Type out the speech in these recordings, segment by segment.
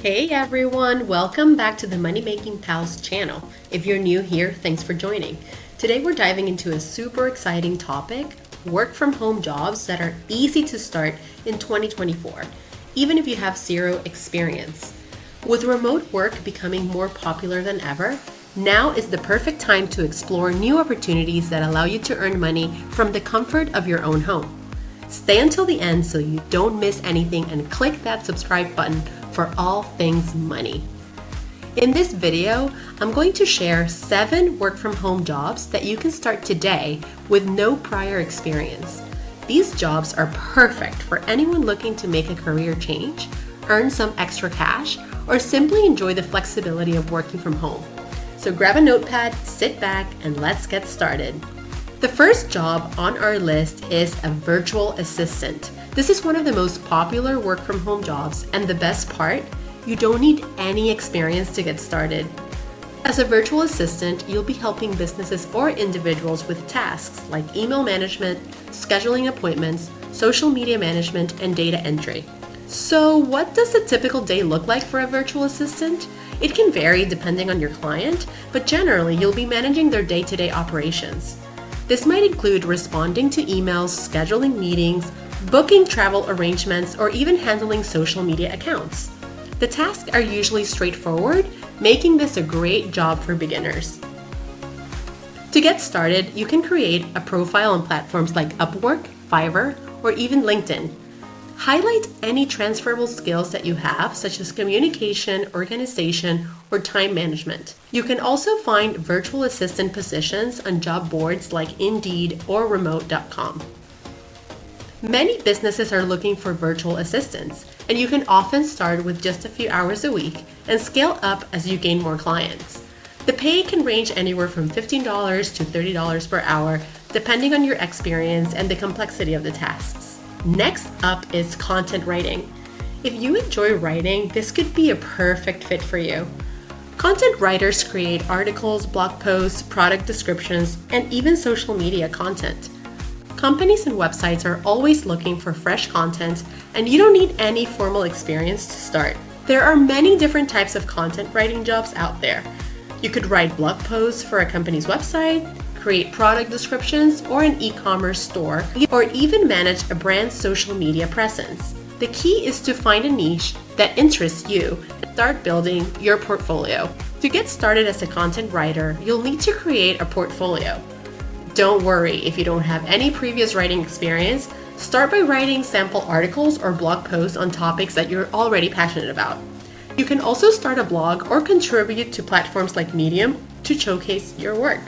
Hey everyone, welcome back to the Money Making Pals channel. If you're new here, thanks for joining. Today we're diving into a super exciting topic, work from home jobs that are easy to start in 2024, even if you have zero experience. With remote work becoming more popular than ever, now is the perfect time to explore new opportunities that allow you to earn money from the comfort of your own home. Stay until the end so you don't miss anything and click that subscribe button for all things money. In this video, I'm going to share 7 work from home jobs that you can start today with no prior experience. These jobs are perfect for anyone looking to make a career change, earn some extra cash, or simply enjoy the flexibility of working from home. So grab a notepad, sit back, and let's get started. The first job on our list is a virtual assistant. This is one of the most popular work from home jobs, and the best part, you don't need any experience to get started. As a virtual assistant, you'll be helping businesses or individuals with tasks like email management, scheduling appointments, social media management, and data entry. So what does a typical day look like for a virtual assistant? It can vary depending on your client, but generally you'll be managing their day-to-day operations. This might include responding to emails, scheduling meetings, booking travel arrangements, or even handling social media accounts. The tasks are usually straightforward, making this a great job for beginners. To get started, you can create a profile on platforms like Upwork, Fiverr, or even LinkedIn. Highlight any transferable skills that you have, such as communication, organization, or time management. You can also find virtual assistant positions on job boards like Indeed or remote.com. Many businesses are looking for virtual assistants, and you can often start with just a few hours a week and scale up as you gain more clients. The pay can range anywhere from $15 to $30 per hour, depending on your experience and the complexity of the tasks. Next up is content writing. If you enjoy writing, this could be a perfect fit for you. Content writers create articles, blog posts, product descriptions, and even social media content. Companies and websites are always looking for fresh content, and you don't need any formal experience to start. There are many different types of content writing jobs out there. You could write blog posts for a company's website, create product descriptions or an e-commerce store, or even manage a brand's social media presence. The key is to find a niche that interests you and start building your portfolio. To get started as a content writer, you'll need to create a portfolio. Don't worry if you don't have any previous writing experience. Start by writing sample articles or blog posts on topics that you're already passionate about. You can also start a blog or contribute to platforms like Medium to showcase your work.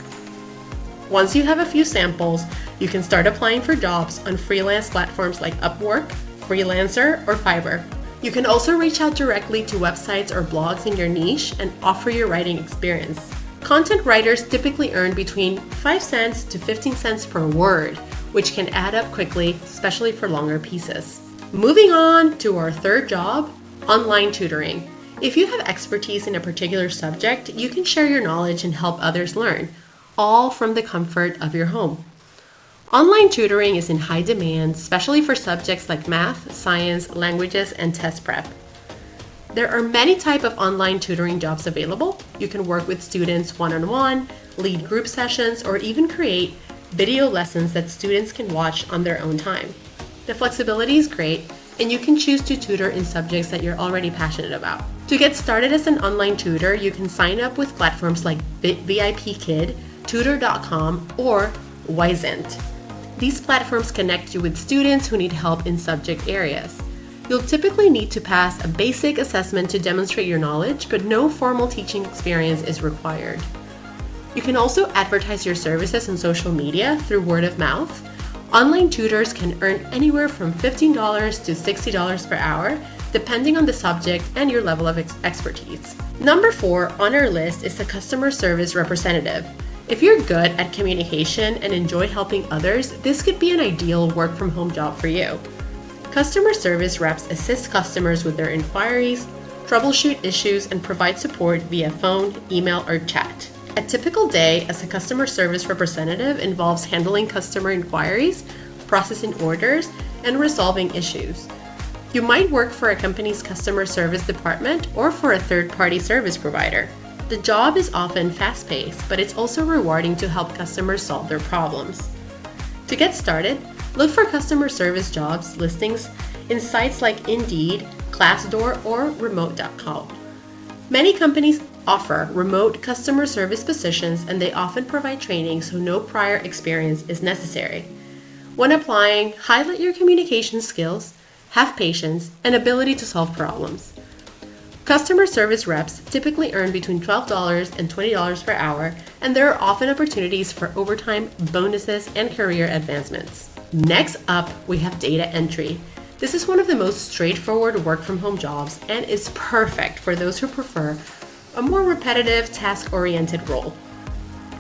Once you have a few samples, you can start applying for jobs on freelance platforms like Upwork, Freelancer, or Fiverr. You can also reach out directly to websites or blogs in your niche and offer your writing experience. Content writers typically earn between 5 cents to 15 cents per word, which can add up quickly, especially for longer pieces. Moving on to our third job, online tutoring. If you have expertise in a particular subject, you can share your knowledge and help others learn, all from the comfort of your home. Online tutoring is in high demand, especially for subjects like math, science, languages, and test prep. There are many types of online tutoring jobs available. You can work with students one-on-one, lead group sessions, or even create video lessons that students can watch on their own time. The flexibility is great, and you can choose to tutor in subjects that you're already passionate about. To get started as an online tutor, you can sign up with platforms like VIPKid, Tutor.com, or Wisent. These platforms connect you with students who need help in subject areas. You'll typically need to pass a basic assessment to demonstrate your knowledge, but no formal teaching experience is required. You can also advertise your services on social media through word of mouth. Online tutors can earn anywhere from $15 to $60 per hour, depending on the subject and your level of expertise. Number 4 on our list is the customer service representative. If you're good at communication and enjoy helping others, this could be an ideal work from home job for you. Customer service reps assist customers with their inquiries, troubleshoot issues, and provide support via phone, email, or chat. A typical day as a customer service representative involves handling customer inquiries, processing orders, and resolving issues. You might work for a company's customer service department or for a third-party service provider. The job is often fast-paced, but it's also rewarding to help customers solve their problems. To get started, look for customer service jobs listings in sites like Indeed, Glassdoor, or Remote.com. Many companies offer remote customer service positions, and they often provide training so no prior experience is necessary. When applying, highlight your communication skills, have patience, and ability to solve problems. Customer service reps typically earn between $12 and $20 per hour, and there are often opportunities for overtime, bonuses, and career advancements. Next up, we have data entry. This is one of the most straightforward work-from-home jobs and is perfect for those who prefer a more repetitive, task-oriented role.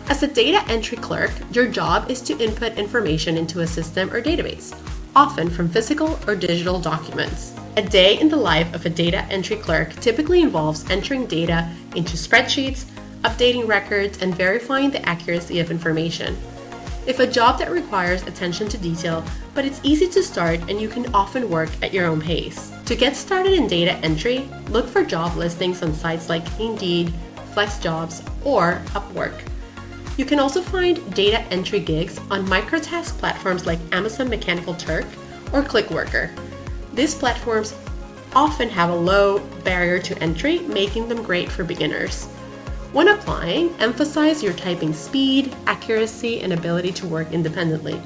As a data entry clerk, your job is to input information into a system or database, often from physical or digital documents. A day in the life of a data entry clerk typically involves entering data into spreadsheets, updating records, and verifying the accuracy of information. If a job that requires attention to detail, but it's easy to start and you can often work at your own pace. To get started in data entry, look for job listings on sites like Indeed, FlexJobs, or Upwork. You can also find data entry gigs on microtask platforms like Amazon Mechanical Turk or Clickworker. These platforms often have a low barrier to entry, making them great for beginners. When applying, emphasize your typing speed, accuracy, and ability to work independently.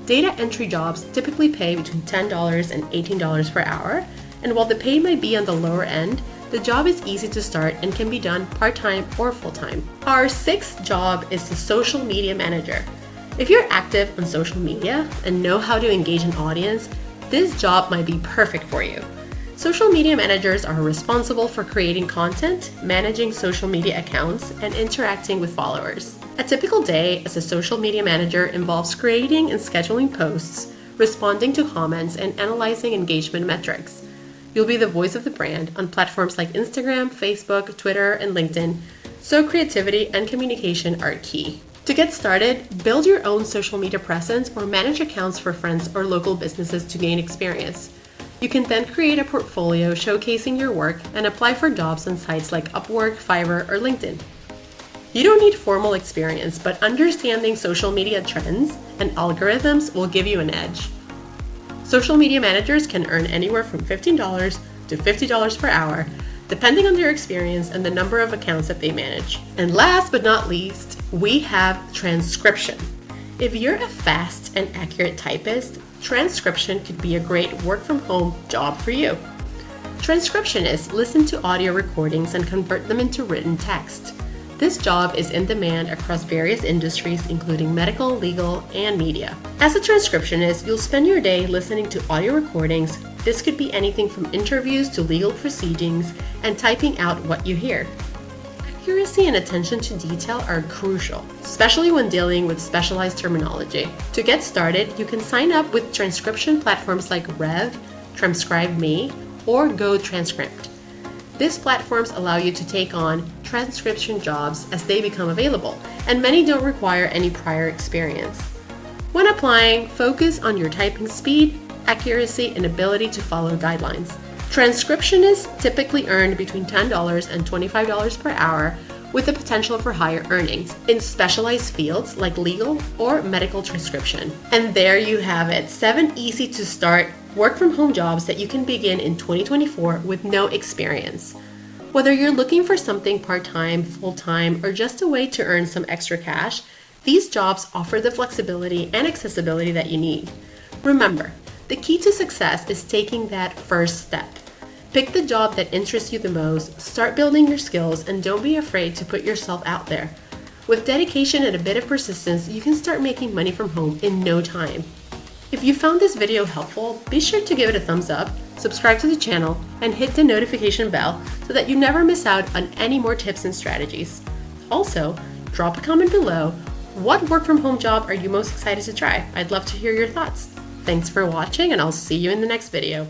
Data entry jobs typically pay between $10 and $18 per hour, and while the pay might be on the lower end, the job is easy to start and can be done part-time or full-time. Our sixth job is the social media manager. If you're active on social media and know how to engage an audience, this job might be perfect for you. Social media managers are responsible for creating content, managing social media accounts, and interacting with followers. A typical day as a social media manager involves creating and scheduling posts, responding to comments, and analyzing engagement metrics. You'll be the voice of the brand on platforms like Instagram, Facebook, Twitter, and LinkedIn, so creativity and communication are key. To get started, build your own social media presence or manage accounts for friends or local businesses to gain experience. You can then create a portfolio showcasing your work and apply for jobs on sites like Upwork, Fiverr, or LinkedIn. You don't need formal experience, but understanding social media trends and algorithms will give you an edge. Social media managers can earn anywhere from $15 to $50 per hour, depending on their experience and the number of accounts that they manage. And last but not least, we have transcription. If you're a fast and accurate typist, transcription could be a great work-from-home job for you. Transcriptionists listen to audio recordings and convert them into written text. This job is in demand across various industries, including medical, legal, and media. As a transcriptionist, you'll spend your day listening to audio recordings. This could be anything from interviews to legal proceedings and typing out what you hear. Accuracy and attention to detail are crucial, especially when dealing with specialized terminology. To get started, you can sign up with transcription platforms like Rev, TranscribeMe, or GoTranscript. These platforms allow you to take on transcription jobs as they become available, and many don't require any prior experience. When applying, focus on your typing speed, accuracy, and ability to follow guidelines. Transcriptionists typically earn between $10 and $25 per hour, with the potential for higher earnings in specialized fields like legal or medical transcription. And there you have it, 7 easy to start work-from-home jobs that you can begin in 2024 with no experience. Whether you're looking for something part-time, full-time, or just a way to earn some extra cash, these jobs offer the flexibility and accessibility that you need. Remember, the key to success is taking that first step. Pick the job that interests you the most, start building your skills, and don't be afraid to put yourself out there. With dedication and a bit of persistence, you can start making money from home in no time. If you found this video helpful, be sure to give it a thumbs up, subscribe to the channel, and hit the notification bell so that you never miss out on any more tips and strategies. Also, drop a comment below. What work-from-home job are you most excited to try? I'd love to hear your thoughts. Thanks for watching, and I'll see you in the next video.